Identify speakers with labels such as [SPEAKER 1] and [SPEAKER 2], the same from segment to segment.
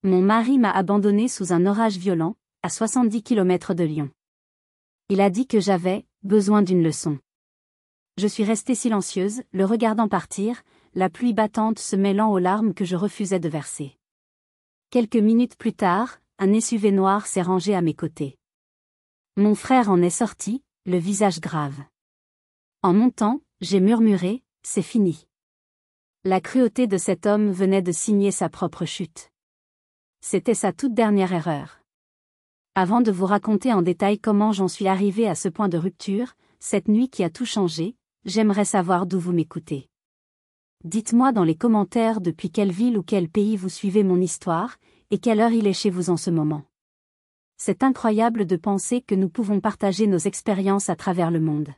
[SPEAKER 1] Mon mari m'a abandonnée sous un orage violent, à 70 km de Lyon. Il a dit que j'avais besoin d'une leçon. Je suis restée silencieuse, le regardant partir, la pluie battante se mêlant aux larmes que je refusais de verser. Quelques minutes plus tard, un SUV noir s'est rangé à mes côtés. Mon frère en est sorti, le visage grave. En montant, j'ai murmuré, « C'est fini ». La cruauté de cet homme venait de signer sa propre chute. C'était sa toute dernière erreur. Avant de vous raconter en détail comment j'en suis arrivée à ce point de rupture, cette nuit qui a tout changé, j'aimerais savoir d'où vous m'écoutez. Dites-moi dans les commentaires depuis quelle ville ou quel pays vous suivez mon histoire, et quelle heure il est chez vous en ce moment. C'est incroyable de penser que nous pouvons partager nos expériences à travers le monde.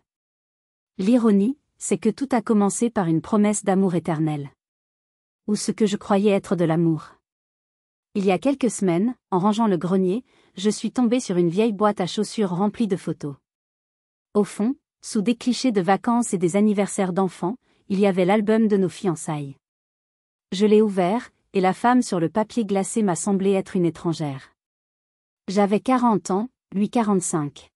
[SPEAKER 1] L'ironie, c'est que tout a commencé par une promesse d'amour éternel. Ou ce que je croyais être de l'amour. Il y a quelques semaines, en rangeant le grenier, je suis tombée sur une vieille boîte à chaussures remplie de photos. Au fond, sous des clichés de vacances et des anniversaires d'enfants, il y avait l'album de nos fiançailles. Je l'ai ouvert, et la femme sur le papier glacé m'a semblé être une étrangère. J'avais 40 ans, lui 45.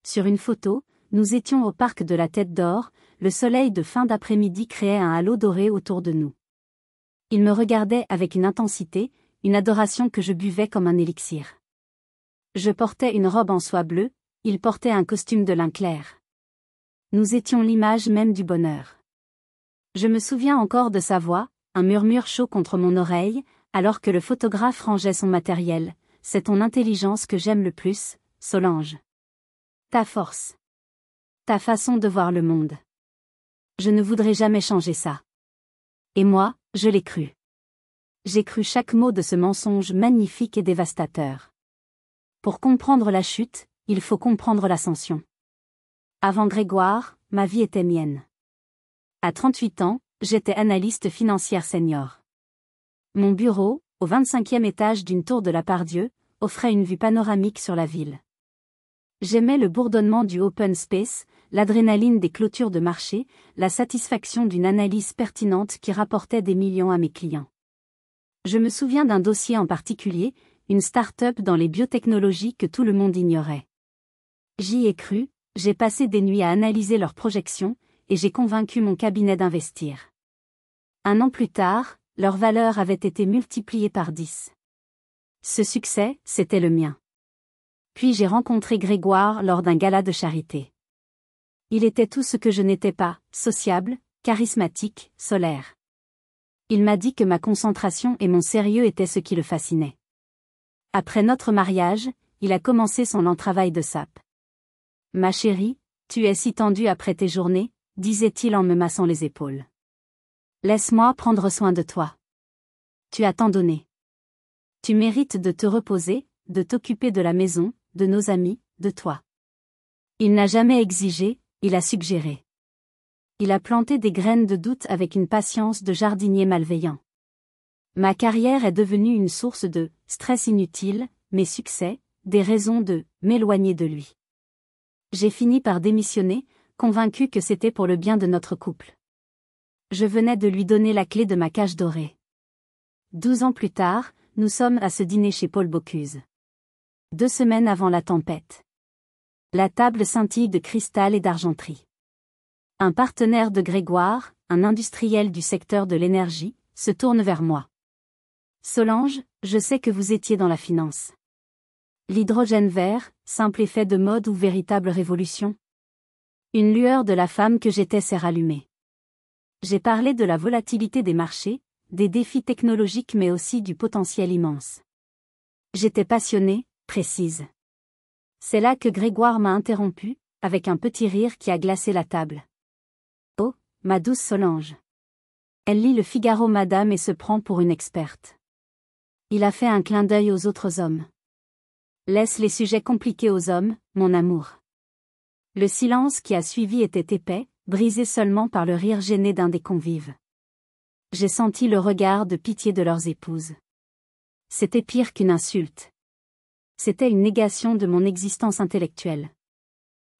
[SPEAKER 1] Sur une photo, nous étions au parc de la Tête d'Or, le soleil de fin d'après-midi créait un halo doré autour de nous. Il me regardait avec une intensité, une adoration que je buvais comme un élixir. Je portais une robe en soie bleue, il portait un costume de lin clair. Nous étions l'image même du bonheur. Je me souviens encore de sa voix, un murmure chaud contre mon oreille, alors que le photographe rangeait son matériel. C'est ton intelligence que j'aime le plus, Solange. Ta force. Ta façon de voir le monde. Je ne voudrais jamais changer ça. Et moi, je l'ai cru. J'ai cru chaque mot de ce mensonge magnifique et dévastateur. Pour comprendre la chute, il faut comprendre l'ascension. Avant Grégoire, ma vie était mienne. À 38 ans, j'étais analyste financière senior. Mon bureau, au 25e étage d'une tour de la Pardieu, offrait une vue panoramique sur la ville. J'aimais le bourdonnement du open space, l'adrénaline des clôtures de marché, la satisfaction d'une analyse pertinente qui rapportait des millions à mes clients. Je me souviens d'un dossier en particulier, une start-up dans les biotechnologies que tout le monde ignorait. J'y ai cru, j'ai passé des nuits à analyser leurs projections, et j'ai convaincu mon cabinet d'investir. 1 an plus tard, leur valeur avait été multipliée par 10. Ce succès, c'était le mien. Puis j'ai rencontré Grégoire lors d'un gala de charité. Il était tout ce que je n'étais pas, sociable, charismatique, solaire. Il m'a dit que ma concentration et mon sérieux étaient ce qui le fascinait. Après notre mariage, il a commencé son lent travail de sape. « Ma chérie, tu es si tendue après tes journées », disait-il en me massant les épaules. « Laisse-moi prendre soin de toi. Tu as tant donné. Tu mérites de te reposer, de t'occuper de la maison, de nos amis, de toi. » Il n'a jamais exigé, il a suggéré. Il a planté des graines de doute avec une patience de jardinier malveillant. Ma carrière est devenue une source de stress inutile, mes succès, des raisons de m'éloigner de lui. J'ai fini par démissionner, convaincu que c'était pour le bien de notre couple. Je venais de lui donner la clé de ma cage dorée. 12 ans plus tard, nous sommes à ce dîner chez Paul Bocuse. 2 semaines avant la tempête. La table scintille de cristal et d'argenterie. Un partenaire de Grégoire, un industriel du secteur de l'énergie, se tourne vers moi. « Solange, je sais que vous étiez dans la finance. L'hydrogène vert, simple effet de mode ou véritable révolution ?» Une lueur de la femme que j'étais s'est rallumée. J'ai parlé de la volatilité des marchés, des défis technologiques mais aussi du potentiel immense. J'étais passionnée, précise. C'est là que Grégoire m'a interrompue, avec un petit rire qui a glacé la table. « Oh, ma douce Solange. » Elle lit le Figaro madame et se prend pour une experte. Il a fait un clin d'œil aux autres hommes. « Laisse les sujets compliqués aux hommes, mon amour. » Le silence qui a suivi était épais, brisé seulement par le rire gêné d'un des convives. J'ai senti le regard de pitié de leurs épouses. C'était pire qu'une insulte. C'était une négation de mon existence intellectuelle.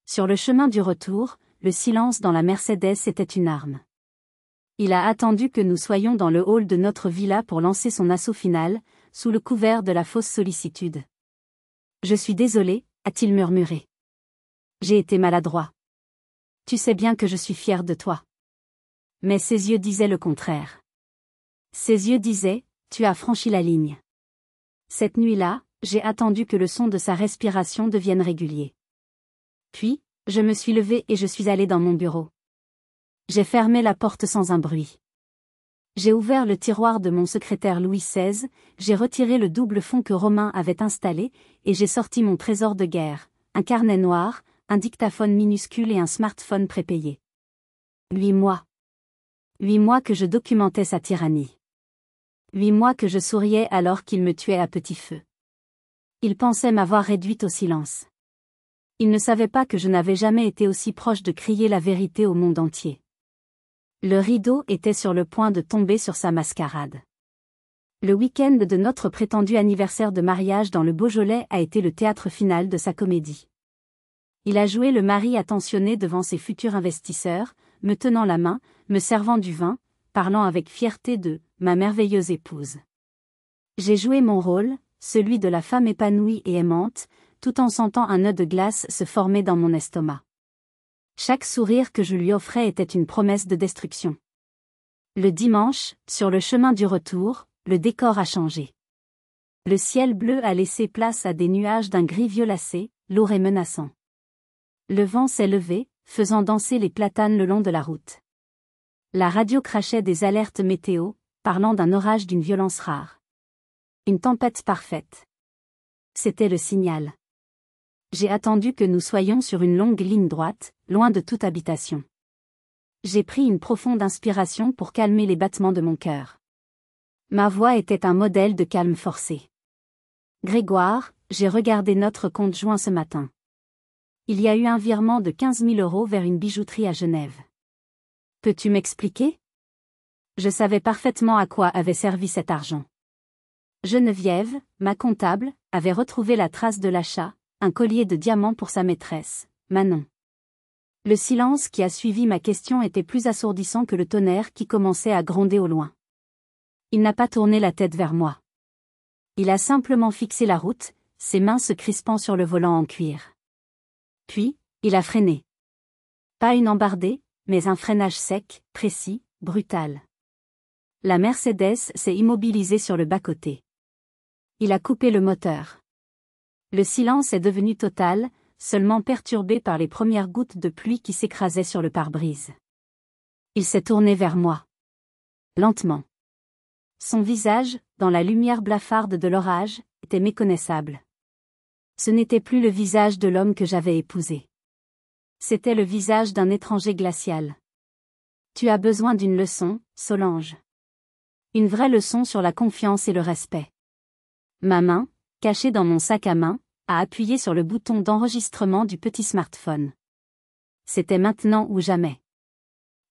[SPEAKER 1] Sur le chemin du retour, le silence dans la Mercedes était une arme. Il a attendu que nous soyons dans le hall de notre villa pour lancer son assaut final, sous le couvert de la fausse sollicitude. Je suis désolé, a-t-il murmuré. J'ai été maladroit. Tu sais bien que je suis fier de toi. Mais ses yeux disaient le contraire. Ses yeux disaient, tu as franchi la ligne. Cette nuit-là, j'ai attendu que le son de sa respiration devienne régulier. Puis, je me suis levée et je suis allée dans mon bureau. J'ai fermé la porte sans un bruit. J'ai ouvert le tiroir de mon secrétaire Louis XVI, j'ai retiré le double fond que Romain avait installé, et j'ai sorti mon trésor de guerre, un carnet noir, un dictaphone minuscule et un smartphone prépayé. 8 mois. 8 mois que je documentais sa tyrannie. 8 mois que je souriais alors qu'il me tuait à petit feu. Il pensait m'avoir réduite au silence. Il ne savait pas que je n'avais jamais été aussi proche de crier la vérité au monde entier. Le rideau était sur le point de tomber sur sa mascarade. Le week-end de notre prétendu anniversaire de mariage dans le Beaujolais a été le théâtre final de sa comédie. Il a joué le mari attentionné devant ses futurs investisseurs, me tenant la main, me servant du vin, parlant avec fierté de « ma merveilleuse épouse ». J'ai joué mon rôle, celui de la femme épanouie et aimante, tout en sentant un nœud de glace se former dans mon estomac. Chaque sourire que je lui offrais était une promesse de destruction. Le dimanche, sur le chemin du retour, le décor a changé. Le ciel bleu a laissé place à des nuages d'un gris violacé, lourd et menaçant. Le vent s'est levé, faisant danser les platanes le long de la route. La radio crachait des alertes météo, parlant d'un orage d'une violence rare. Une tempête parfaite. C'était le signal. J'ai attendu que nous soyons sur une longue ligne droite, loin de toute habitation. J'ai pris une profonde inspiration pour calmer les battements de mon cœur. Ma voix était un modèle de calme forcé. Grégoire, j'ai regardé notre compte joint ce matin. Il y a eu un virement de 15 000 € vers une bijouterie à Genève. Peux-tu m'expliquer? Je savais parfaitement à quoi avait servi cet argent. Geneviève, ma comptable, avait retrouvé la trace de l'achat, un collier de diamants pour sa maîtresse, Manon. Le silence qui a suivi ma question était plus assourdissant que le tonnerre qui commençait à gronder au loin. Il n'a pas tourné la tête vers moi. Il a simplement fixé la route, ses mains se crispant sur le volant en cuir. Puis, il a freiné. Pas une embardée, mais un freinage sec, précis, brutal. La Mercedes s'est immobilisée sur le bas-côté. Il a coupé le moteur. Le silence est devenu total, seulement perturbé par les premières gouttes de pluie qui s'écrasaient sur le pare-brise. Il s'est tourné vers moi. Lentement. Son visage, dans la lumière blafarde de l'orage, était méconnaissable. Ce n'était plus le visage de l'homme que j'avais épousé. C'était le visage d'un étranger glacial. Tu as besoin d'une leçon, Solange. Une vraie leçon sur la confiance et le respect. Ma main, cachée dans mon sac à main, a appuyé sur le bouton d'enregistrement du petit smartphone. C'était maintenant ou jamais.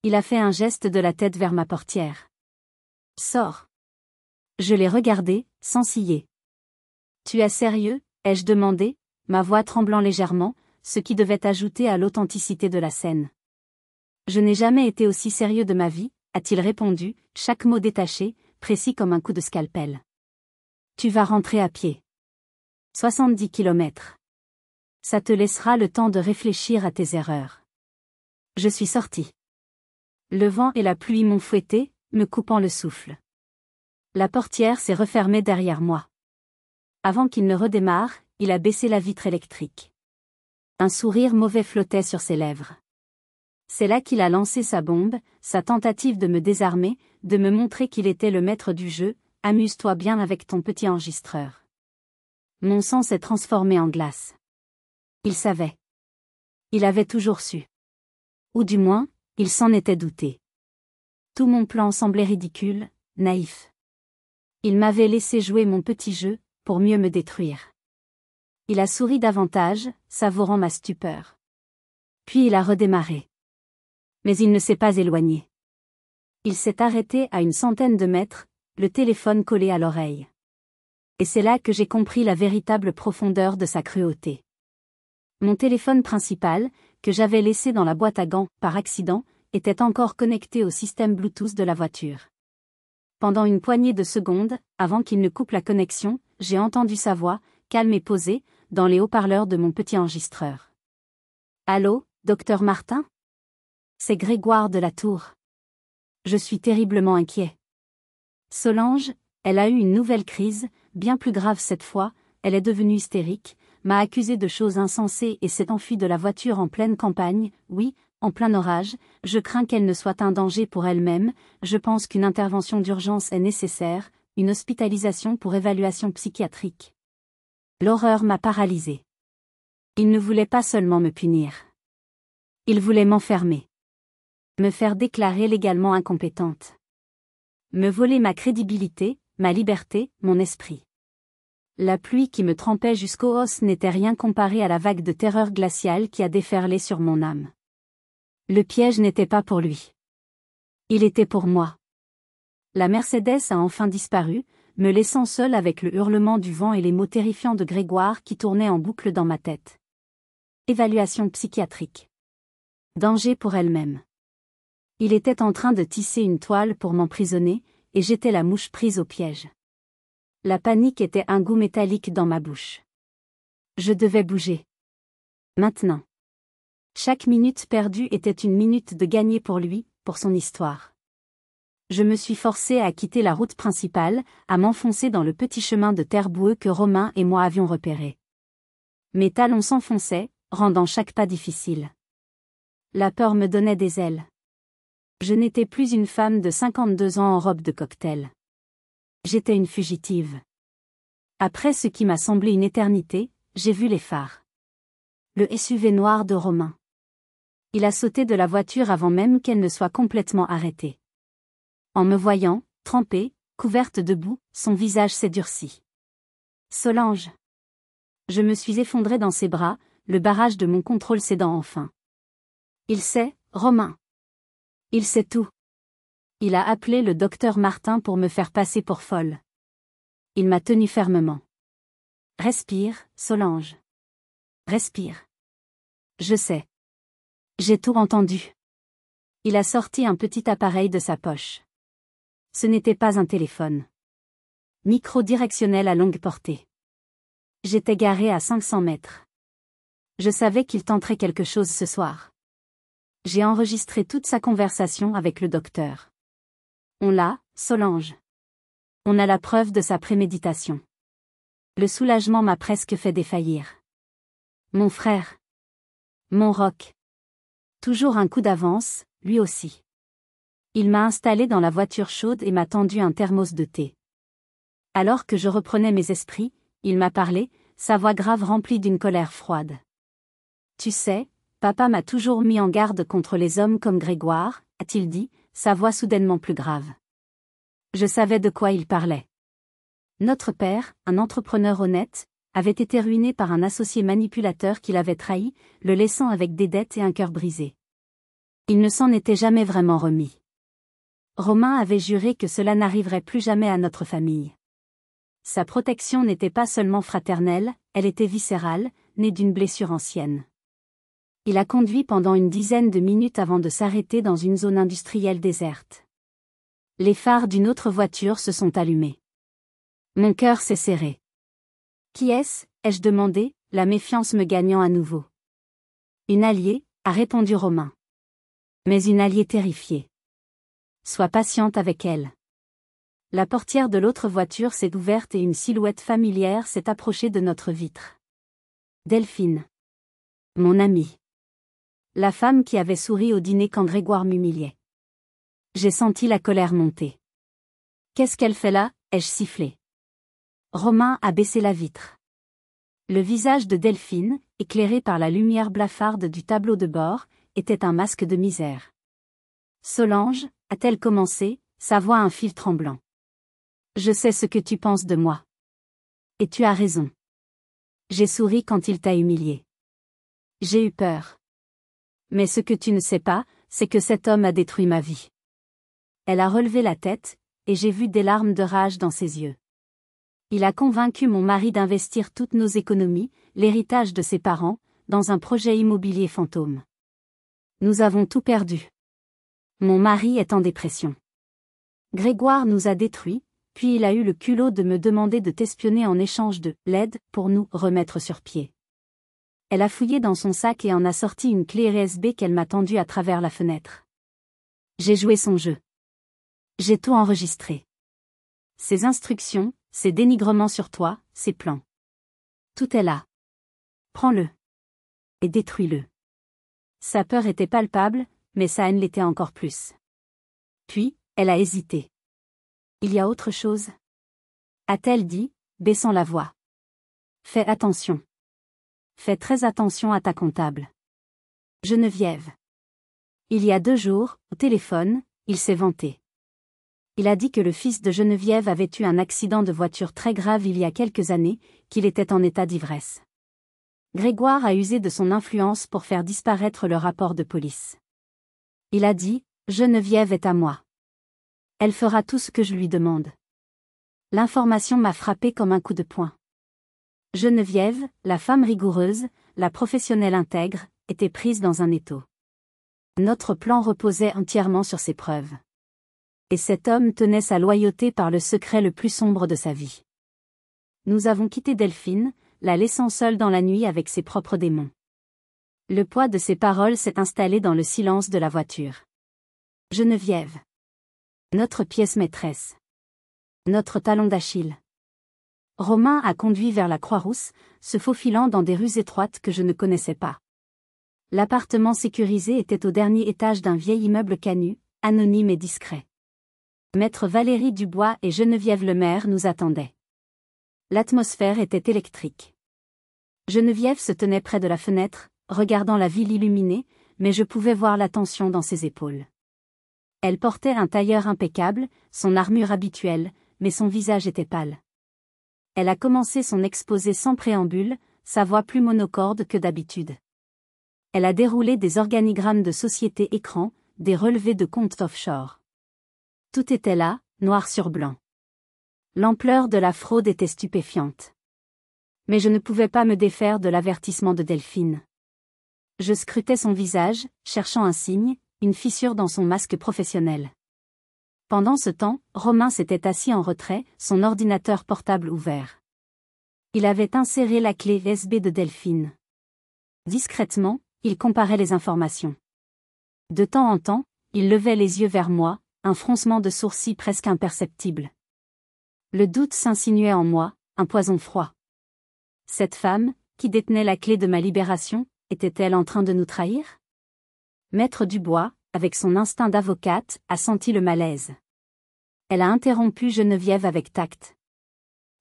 [SPEAKER 1] Il a fait un geste de la tête vers ma portière. Sors. Je l'ai regardé, sans ciller. Tu es sérieux? Ai-je demandé, ma voix tremblant légèrement, ce qui devait ajouter à l'authenticité de la scène. Je n'ai jamais été aussi sérieux de ma vie, a-t-il répondu, chaque mot détaché, précis comme un coup de scalpel. Tu vas rentrer à pied. 70 kilomètres. Ça te laissera le temps de réfléchir à tes erreurs. Je suis sorti. Le vent et la pluie m'ont fouetté, me coupant le souffle. La portière s'est refermée derrière moi. Avant qu'il ne redémarre, il a baissé la vitre électrique. Un sourire mauvais flottait sur ses lèvres. C'est là qu'il a lancé sa bombe, sa tentative de me désarmer, de me montrer qu'il était le maître du jeu. Amuse-toi bien avec ton petit enregistreur. Mon sang s'est transformé en glace. Il savait. Il avait toujours su. Ou du moins, il s'en était douté. Tout mon plan semblait ridicule, naïf. Il m'avait laissé jouer mon petit jeu, pour mieux me détruire. Il a souri davantage, savourant ma stupeur. Puis il a redémarré. Mais il ne s'est pas éloigné. Il s'est arrêté à une centaine de mètres, le téléphone collé à l'oreille. Et c'est là que j'ai compris la véritable profondeur de sa cruauté. Mon téléphone principal, que j'avais laissé dans la boîte à gants, par accident, était encore connecté au système Bluetooth de la voiture. Pendant une poignée de secondes, avant qu'il ne coupe la connexion, j'ai entendu sa voix, calme et posée, dans les haut-parleurs de mon petit enregistreur. Allô, docteur Martin? C'est Grégoire de la Tour. Je suis terriblement inquiet. Solange, elle a eu une nouvelle crise, bien plus grave cette fois, elle est devenue hystérique, m'a accusé de choses insensées et s'est enfuie de la voiture en pleine campagne, oui, en plein orage, je crains qu'elle ne soit un danger pour elle-même, je pense qu'une intervention d'urgence est nécessaire, une hospitalisation pour évaluation psychiatrique. L'horreur m'a paralysée. Il ne voulait pas seulement me punir. Il voulait m'enfermer. Me faire déclarer légalement incompétente. Me voler ma crédibilité, ma liberté, mon esprit. La pluie qui me trempait jusqu'aux os n'était rien comparée à la vague de terreur glaciale qui a déferlé sur mon âme. Le piège n'était pas pour lui. Il était pour moi. La Mercedes a enfin disparu, me laissant seule avec le hurlement du vent et les mots terrifiants de Grégoire qui tournaient en boucle dans ma tête. Évaluation psychiatrique. Danger pour elle-même. Il était en train de tisser une toile pour m'emprisonner, et j'étais la mouche prise au piège. La panique était un goût métallique dans ma bouche. Je devais bouger. Maintenant. Chaque minute perdue était une minute de gagner pour lui, pour son histoire. Je me suis forcée à quitter la route principale, à m'enfoncer dans le petit chemin de terre boueux que Romain et moi avions repéré. Mes talons s'enfonçaient, rendant chaque pas difficile. La peur me donnait des ailes. Je n'étais plus une femme de 52 ans en robe de cocktail. J'étais une fugitive. Après ce qui m'a semblé une éternité, j'ai vu les phares. Le SUV noir de Romain. Il a sauté de la voiture avant même qu'elle ne soit complètement arrêtée. En me voyant, trempée, couverte de boue, son visage s'est durci. Solange. Je me suis effondrée dans ses bras, le barrage de mon contrôle cédant enfin. Il sait, Romain. Il sait tout. Il a appelé le docteur Martin pour me faire passer pour folle. Il m'a tenue fermement. Respire, Solange. Respire. Je sais. J'ai tout entendu. Il a sorti un petit appareil de sa poche. Ce n'était pas un téléphone. Micro directionnel à longue portée. J'étais garée à 500 mètres. Je savais qu'il tenterait quelque chose ce soir. J'ai enregistré toute sa conversation avec le docteur. On l'a, Solange. On a la preuve de sa préméditation. Le soulagement m'a presque fait défaillir. Mon frère. Mon roc. Toujours un coup d'avance, lui aussi. Il m'a installé dans la voiture chaude et m'a tendu un thermos de thé. Alors que je reprenais mes esprits, il m'a parlé, sa voix grave remplie d'une colère froide. Tu sais, papa m'a toujours mis en garde contre les hommes comme Grégoire, a-t-il dit, sa voix soudainement plus grave. Je savais de quoi il parlait. Notre père, un entrepreneur honnête, avait été ruiné par un associé manipulateur qui l'avait trahi, le laissant avec des dettes et un cœur brisé. Il ne s'en était jamais vraiment remis. Romain avait juré que cela n'arriverait plus jamais à notre famille. Sa protection n'était pas seulement fraternelle, elle était viscérale, née d'une blessure ancienne. Il a conduit pendant une dizaine de minutes avant de s'arrêter dans une zone industrielle déserte. Les phares d'une autre voiture se sont allumés. Mon cœur s'est serré. Qui est-ce, ai-je demandé, la méfiance me gagnant à nouveau. Une alliée, a répondu Romain. Mais une alliée terrifiée. Sois patiente avec elle. La portière de l'autre voiture s'est ouverte et une silhouette familière s'est approchée de notre vitre. Delphine. Mon amie. La femme qui avait souri au dîner quand Grégoire m'humiliait. J'ai senti la colère monter. Qu'est-ce qu'elle fait là, ai-je sifflé. Romain a baissé la vitre. Le visage de Delphine, éclairé par la lumière blafarde du tableau de bord, était un masque de misère. Solange, a-t-elle commencé, sa voix un fil tremblant. Je sais ce que tu penses de moi. Et tu as raison. J'ai souri quand il t'a humilié. J'ai eu peur. Mais ce que tu ne sais pas, c'est que cet homme a détruit ma vie. Elle a relevé la tête, et j'ai vu des larmes de rage dans ses yeux. Il a convaincu mon mari d'investir toutes nos économies, l'héritage de ses parents, dans un projet immobilier fantôme. Nous avons tout perdu. Mon mari est en dépression. Grégoire nous a détruits, puis il a eu le culot de me demander de t'espionner en échange de l'aide pour nous remettre sur pied. Elle a fouillé dans son sac et en a sorti une clé USB qu'elle m'a tendue à travers la fenêtre. J'ai joué son jeu. J'ai tout enregistré. Ses instructions, ses dénigrements sur toi, ses plans. Tout est là. Prends-le. Et détruis-le. Sa peur était palpable, mais sa haine l'était encore plus. Puis, elle a hésité. Il y a autre chose? A-t-elle dit, baissant la voix. Fais attention. Fais très attention à ta comptable. Geneviève. Il y a 2 jours, au téléphone, il s'est vanté. Il a dit que le fils de Geneviève avait eu un accident de voiture très grave il y a quelques années, qu'il était en état d'ivresse. Grégoire a usé de son influence pour faire disparaître le rapport de police. Il a dit, Geneviève est à moi. Elle fera tout ce que je lui demande. L'information m'a frappé comme un coup de poing. Geneviève, la femme rigoureuse, la professionnelle intègre, était prise dans un étau. Notre plan reposait entièrement sur ses preuves. Et cet homme tenait sa loyauté par le secret le plus sombre de sa vie. Nous avons quitté Delphine, la laissant seule dans la nuit avec ses propres démons. Le poids de ses paroles s'est installé dans le silence de la voiture. Geneviève. Notre pièce maîtresse. Notre talon d'Achille. Romain a conduit vers la Croix-Rousse, se faufilant dans des rues étroites que je ne connaissais pas. L'appartement sécurisé était au dernier étage d'un vieil immeuble canu, anonyme et discret. Maître Valérie Dubois et Geneviève Lemaire nous attendaient. L'atmosphère était électrique. Geneviève se tenait près de la fenêtre, regardant la ville illuminée, mais je pouvais voir la tension dans ses épaules. Elle portait un tailleur impeccable, son armure habituelle, mais son visage était pâle. Elle a commencé son exposé sans préambule, sa voix plus monocorde que d'habitude. Elle a déroulé des organigrammes de sociétés écran, des relevés de comptes offshore. Tout était là, noir sur blanc. L'ampleur de la fraude était stupéfiante. Mais je ne pouvais pas me défaire de l'avertissement de Delphine. Je scrutais son visage, cherchant un signe, une fissure dans son masque professionnel. Pendant ce temps, Romain s'était assis en retrait, son ordinateur portable ouvert. Il avait inséré la clé USB de Delphine. Discrètement, il comparait les informations. De temps en temps, il levait les yeux vers moi, un froncement de sourcils presque imperceptible. Le doute s'insinuait en moi, un poison froid. Cette femme, qui détenait la clé de ma libération, était-elle en train de nous trahir? Maître Dubois, avec son instinct d'avocate, a senti le malaise. Elle a interrompu Geneviève avec tact.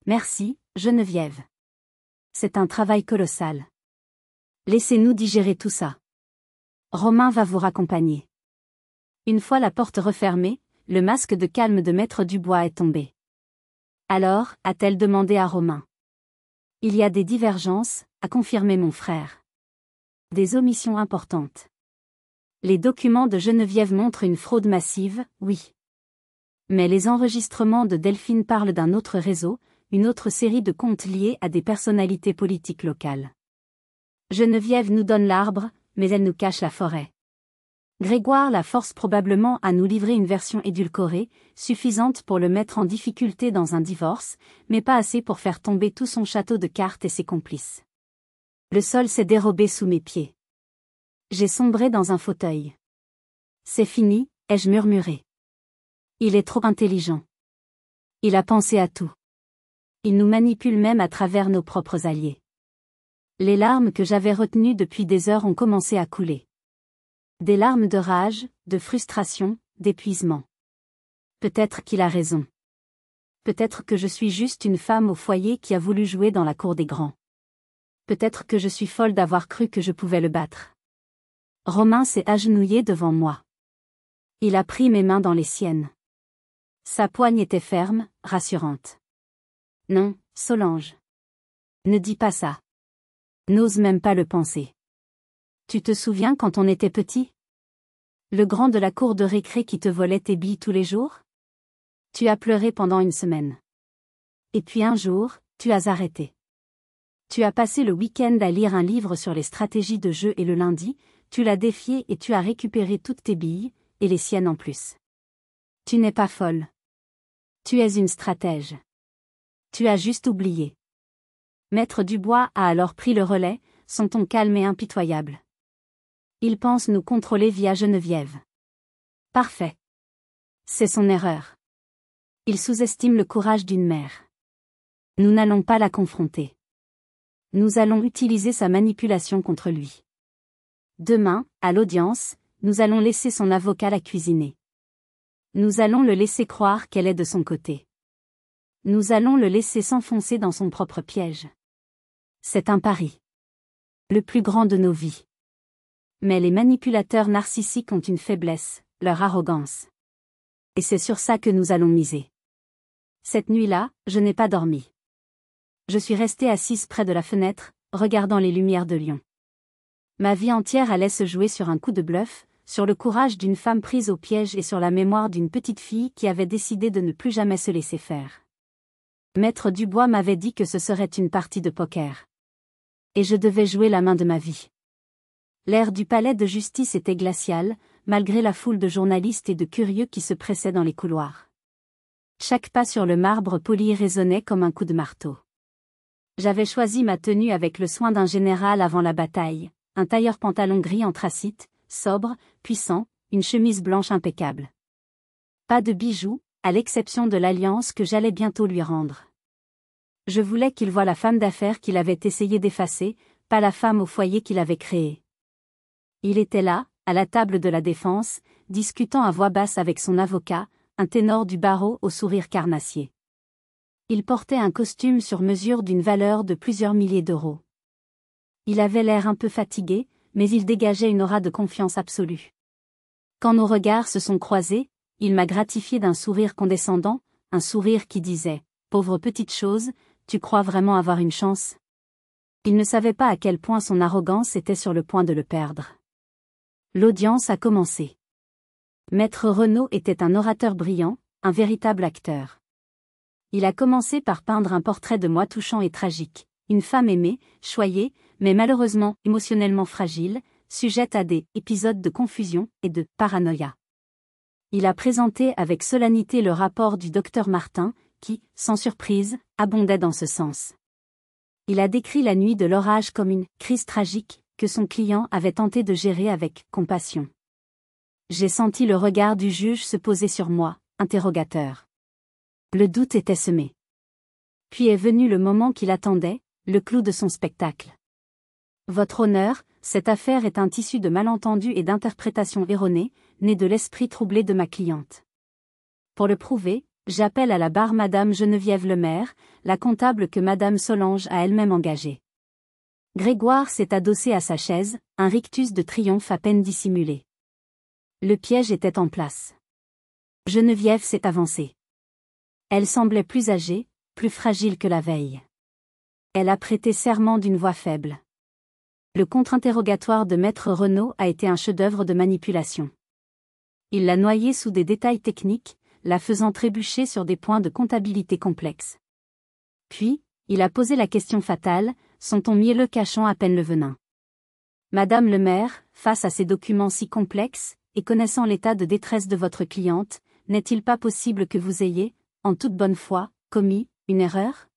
[SPEAKER 1] Merci, Geneviève. C'est un travail colossal. Laissez-nous digérer tout ça. Romain va vous raccompagner. Une fois la porte refermée, le masque de calme de Maître Dubois est tombé. Alors, a-t-elle demandé à Romain. Il y a des divergences, a confirmé mon frère. Des omissions importantes. Les documents de Geneviève montrent une fraude massive, oui. Mais les enregistrements de Delphine parlent d'un autre réseau, une autre série de comptes liés à des personnalités politiques locales. Geneviève nous donne l'arbre, mais elle nous cache la forêt. Grégoire la force probablement à nous livrer une version édulcorée, suffisante pour le mettre en difficulté dans un divorce, mais pas assez pour faire tomber tout son château de cartes et ses complices. Le sol s'est dérobé sous mes pieds. J'ai sombré dans un fauteuil. C'est fini, ai-je murmuré. Il est trop intelligent. Il a pensé à tout. Il nous manipule même à travers nos propres alliés. Les larmes que j'avais retenues depuis des heures ont commencé à couler. Des larmes de rage, de frustration, d'épuisement. Peut-être qu'il a raison. Peut-être que je suis juste une femme au foyer qui a voulu jouer dans la cour des grands. Peut-être que je suis folle d'avoir cru que je pouvais le battre. Romain s'est agenouillé devant moi. Il a pris mes mains dans les siennes. Sa poigne était ferme, rassurante. Non, Solange. Ne dis pas ça. N'ose même pas le penser. Tu te souviens quand on était petit? Le grand de la cour de récré qui te volait tes billes tous les jours? Tu as pleuré pendant une semaine. Et puis un jour, tu as arrêté. Tu as passé le week-end à lire un livre sur les stratégies de jeu et le lundi, tu l'as défié et tu as récupéré toutes tes billes, et les siennes en plus. Tu n'es pas folle. Tu es une stratège. Tu as juste oublié. Maître Dubois a alors pris le relais, son ton calme et impitoyable. Il pense nous contrôler via Geneviève. Parfait. C'est son erreur. Il sous-estime le courage d'une mère. Nous n'allons pas la confronter. Nous allons utiliser sa manipulation contre lui. Demain, à l'audience, nous allons laisser son avocat la cuisiner. Nous allons le laisser croire qu'elle est de son côté. Nous allons le laisser s'enfoncer dans son propre piège. C'est un pari. Le plus grand de nos vies. Mais les manipulateurs narcissiques ont une faiblesse, leur arrogance. Et c'est sur ça que nous allons miser. Cette nuit-là, je n'ai pas dormi. Je suis restée assise près de la fenêtre, regardant les lumières de Lyon. Ma vie entière allait se jouer sur un coup de bluff, sur le courage d'une femme prise au piège et sur la mémoire d'une petite fille qui avait décidé de ne plus jamais se laisser faire. Maître Dubois m'avait dit que ce serait une partie de poker. Et je devais jouer la main de ma vie. L'air du palais de justice était glacial, malgré la foule de journalistes et de curieux qui se pressaient dans les couloirs. Chaque pas sur le marbre poli résonnait comme un coup de marteau. J'avais choisi ma tenue avec le soin d'un général avant la bataille, un tailleur-pantalon gris anthracite, sobre, puissant, une chemise blanche impeccable. Pas de bijoux, à l'exception de l'alliance que j'allais bientôt lui rendre. Je voulais qu'il voie la femme d'affaires qu'il avait essayé d'effacer, pas la femme au foyer qu'il avait créée. Il était là, à la table de la défense, discutant à voix basse avec son avocat, un ténor du barreau au sourire carnassier. Il portait un costume sur mesure d'une valeur de plusieurs milliers d'euros. Il avait l'air un peu fatigué, mais il dégageait une aura de confiance absolue. Quand nos regards se sont croisés, il m'a gratifié d'un sourire condescendant, un sourire qui disait « Pauvre petite chose, tu crois vraiment avoir une chance ?» Il ne savait pas à quel point son arrogance était sur le point de le perdre. L'audience a commencé. Maître Renaud était un orateur brillant, un véritable acteur. Il a commencé par peindre un portrait de moi touchant et tragique, une femme aimée, choyée, mais malheureusement émotionnellement fragile, sujette à des épisodes de confusion et de paranoïa. Il a présenté avec solennité le rapport du docteur Martin, qui, sans surprise, abondait dans ce sens. Il a décrit la nuit de l'orage comme une crise tragique que son client avait tenté de gérer avec compassion. J'ai senti le regard du juge se poser sur moi, interrogateur. Le doute était semé. Puis est venu le moment qu'il attendait, le clou de son spectacle. Votre honneur, cette affaire est un tissu de malentendus et d'interprétations erronées, né de l'esprit troublé de ma cliente. Pour le prouver, j'appelle à la barre Madame Geneviève Lemaire, la comptable que Madame Solange a elle-même engagée. Grégoire s'est adossé à sa chaise, un rictus de triomphe à peine dissimulé. Le piège était en place. Geneviève s'est avancée. Elle semblait plus âgée, plus fragile que la veille. Elle a prêté serment d'une voix faible. Le contre-interrogatoire de Maître Renaud a été un chef-d'œuvre de manipulation. Il l'a noyée sous des détails techniques, la faisant trébucher sur des points de comptabilité complexes. Puis, il a posé la question fatale, son ton mielleux cachant à peine le venin. Madame le maire, face à ces documents si complexes, et connaissant l'état de détresse de votre cliente, n'est-il pas possible que vous ayez, en toute bonne foi, commis une erreur?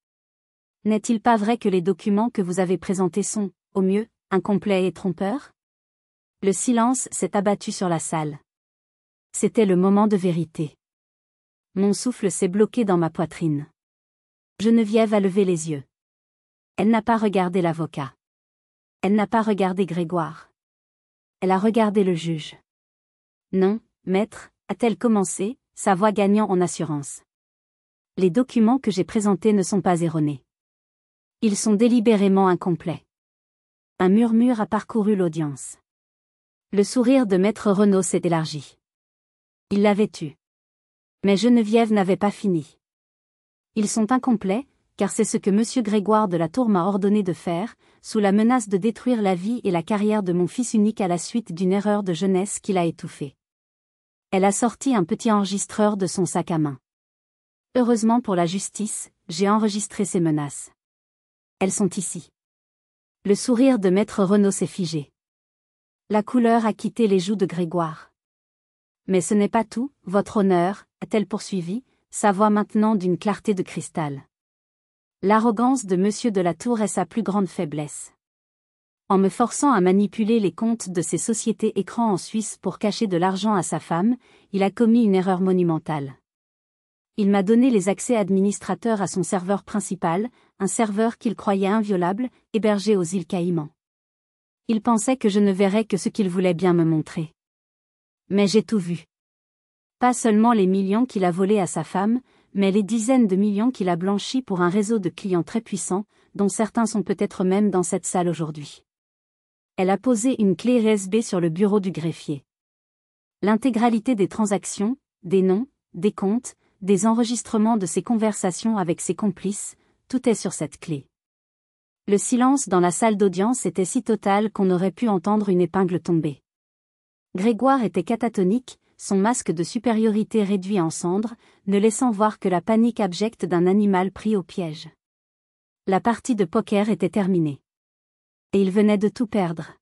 [SPEAKER 1] N'est-il pas vrai que les documents que vous avez présentés sont, au mieux, incomplets et trompeurs? Le silence s'est abattu sur la salle. C'était le moment de vérité. Mon souffle s'est bloqué dans ma poitrine. Geneviève a levé les yeux. Elle n'a pas regardé l'avocat. Elle n'a pas regardé Grégoire. Elle a regardé le juge. Non, maître, a-t-elle commencé, sa voix gagnant en assurance. Les documents que j'ai présentés ne sont pas erronés. Ils sont délibérément incomplets. Un murmure a parcouru l'audience. Le sourire de Maître Renaud s'est élargi. Il l'avait eu. Mais Geneviève n'avait pas fini. Ils sont incomplets, car c'est ce que M. Grégoire de la Tour m'a ordonné de faire, sous la menace de détruire la vie et la carrière de mon fils unique à la suite d'une erreur de jeunesse qui l'a étouffé. Elle a sorti un petit enregistreur de son sac à main. Heureusement pour la justice, j'ai enregistré ces menaces. Elles sont ici. Le sourire de Maître Renaud s'est figé. La couleur a quitté les joues de Grégoire. Mais ce n'est pas tout, votre honneur, a-t-elle poursuivi, sa voix maintenant d'une clarté de cristal. L'arrogance de Monsieur de la Tour est sa plus grande faiblesse. En me forçant à manipuler les comptes de ces sociétés écrans en Suisse pour cacher de l'argent à sa femme, il a commis une erreur monumentale. Il m'a donné les accès administrateurs à son serveur principal, un serveur qu'il croyait inviolable, hébergé aux îles Caïmans. Il pensait que je ne verrais que ce qu'il voulait bien me montrer. Mais j'ai tout vu. Pas seulement les millions qu'il a volés à sa femme, mais les dizaines de millions qu'il a blanchis pour un réseau de clients très puissants, dont certains sont peut-être même dans cette salle aujourd'hui. Elle a posé une clé USB sur le bureau du greffier. L'intégralité des transactions, des noms, des comptes, des enregistrements de ses conversations avec ses complices, tout est sur cette clé. Le silence dans la salle d'audience était si total qu'on aurait pu entendre une épingle tomber. Grégoire était catatonique, son masque de supériorité réduit en cendres, ne laissant voir que la panique abjecte d'un animal pris au piège. La partie de poker était terminée. Et il venait de tout perdre.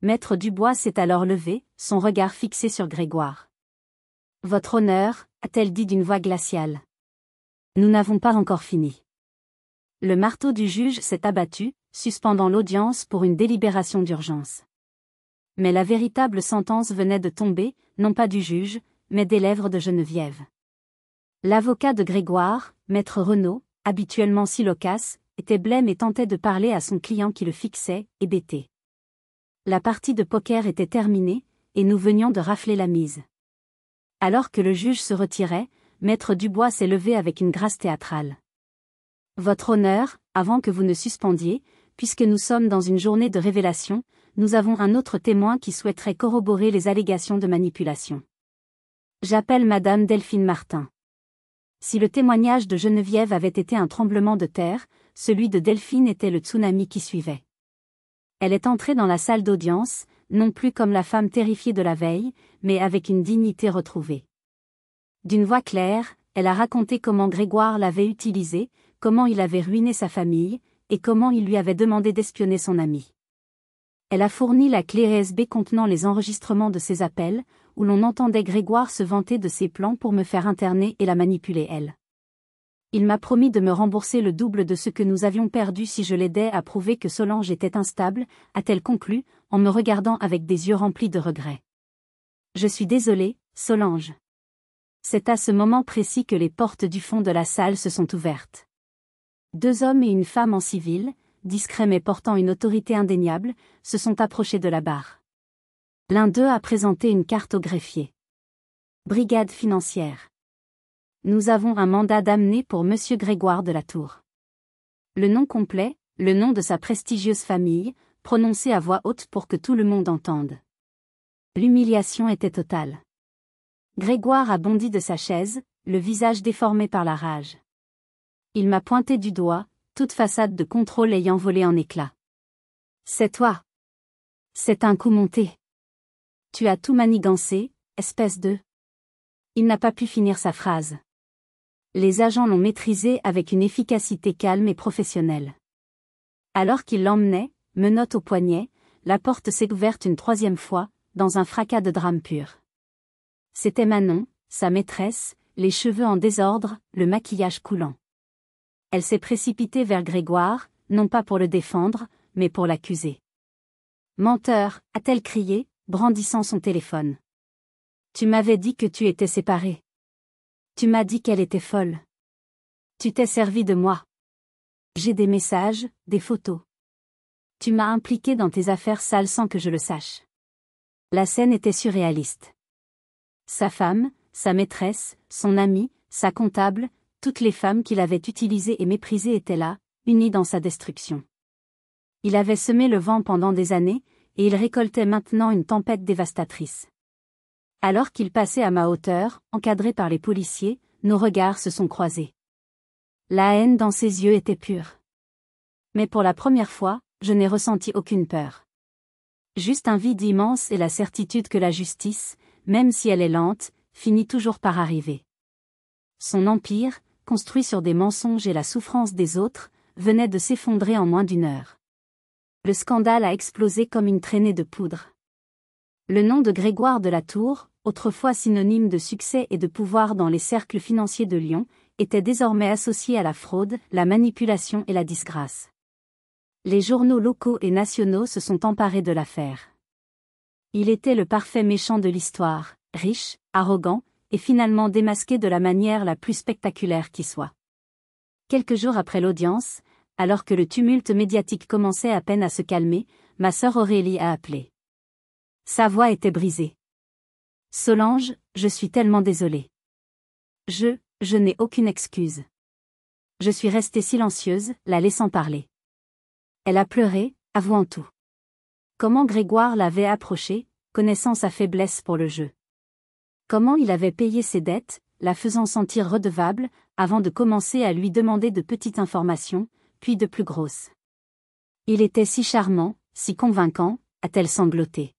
[SPEAKER 1] Maître Dubois s'est alors levé, son regard fixé sur Grégoire. « Votre honneur » a-t-elle dit d'une voix glaciale. « Nous n'avons pas encore fini. » Le marteau du juge s'est abattu, suspendant l'audience pour une délibération d'urgence. Mais la véritable sentence venait de tomber, non pas du juge, mais des lèvres de Geneviève. L'avocat de Grégoire, maître Renaud, habituellement si loquace, était blême et tentait de parler à son client qui le fixait, hébété. La partie de poker était terminée, et nous venions de rafler la mise. Alors que le juge se retirait, maître Dubois s'est levé avec une grâce théâtrale. « Votre honneur, avant que vous ne suspendiez, puisque nous sommes dans une journée de révélation, nous avons un autre témoin qui souhaiterait corroborer les allégations de manipulation. J'appelle Madame Delphine Martin. » Si le témoignage de Geneviève avait été un tremblement de terre, celui de Delphine était le tsunami qui suivait. Elle est entrée dans la salle d'audience, non plus comme la femme terrifiée de la veille, mais avec une dignité retrouvée. D'une voix claire, elle a raconté comment Grégoire l'avait utilisée, comment il avait ruiné sa famille, et comment il lui avait demandé d'espionner son ami. Elle a fourni la clé USB contenant les enregistrements de ses appels, où l'on entendait Grégoire se vanter de ses plans pour me faire interner et la manipuler elle. Il m'a promis de me rembourser le double de ce que nous avions perdu si je l'aidais à prouver que Solange était instable, a-t-elle conclu, en me regardant avec des yeux remplis de regrets. Je suis désolée, Solange. C'est à ce moment précis que les portes du fond de la salle se sont ouvertes. 2 hommes et une femme en civil, discrets mais portant une autorité indéniable, se sont approchés de la barre. L'un d'eux a présenté une carte au greffier. Brigade financière. Nous avons un mandat d'amener pour Monsieur Grégoire de la Tour. Le nom complet, le nom de sa prestigieuse famille, prononcé à voix haute pour que tout le monde entende. L'humiliation était totale. Grégoire a bondi de sa chaise, le visage déformé par la rage. Il m'a pointé du doigt, toute façade de contrôle ayant volé en éclats. « C'est toi. C'est un coup monté. Tu as tout manigancé, espèce de... » Il n'a pas pu finir sa phrase. Les agents l'ont maîtrisé avec une efficacité calme et professionnelle. Alors qu'il l'emmenait, menottes au poignet, la porte s'est ouverte une 3e fois, dans un fracas de drame pur. C'était Manon, sa maîtresse, les cheveux en désordre, le maquillage coulant. Elle s'est précipitée vers Grégoire, non pas pour le défendre, mais pour l'accuser. « Menteur » a-t-elle crié, brandissant son téléphone. « Tu m'avais dit que tu étais séparé. Tu m'as dit qu'elle était folle. Tu t'es servi de moi. J'ai des messages, des photos. Tu m'as impliqué dans tes affaires sales sans que je le sache. » La scène était surréaliste. Sa femme, sa maîtresse, son amie, sa comptable, toutes les femmes qu'il avait utilisées et méprisées étaient là, unies dans sa destruction. Il avait semé le vent pendant des années, et il récoltait maintenant une tempête dévastatrice. Alors qu'il passait à ma hauteur, encadré par les policiers, nos regards se sont croisés. La haine dans ses yeux était pure. Mais pour la première fois, je n'ai ressenti aucune peur. Juste un vide immense et la certitude que la justice, même si elle est lente, finit toujours par arriver. Son empire, construit sur des mensonges et la souffrance des autres, venait de s'effondrer en moins d'1 heure. Le scandale a explosé comme une traînée de poudre. Le nom de Grégoire de la Tour, autrefois synonyme de succès et de pouvoir dans les cercles financiers de Lyon, était désormais associé à la fraude, la manipulation et la disgrâce. Les journaux locaux et nationaux se sont emparés de l'affaire. Il était le parfait méchant de l'histoire, riche, arrogant, et finalement démasqué de la manière la plus spectaculaire qui soit. Quelques jours après l'audience, alors que le tumulte médiatique commençait à peine à se calmer, ma sœur Aurélie a appelé. Sa voix était brisée. « Solange, je suis tellement désolée. Je n'ai aucune excuse. » Je suis restée silencieuse, la laissant parler. Elle a pleuré, avouant tout. Comment Grégoire l'avait approchée, connaissant sa faiblesse pour le jeu. Comment il avait payé ses dettes, la faisant sentir redevable, avant de commencer à lui demander de petites informations, puis de plus grosses. Il était si charmant, si convaincant, a-t-elle sangloté.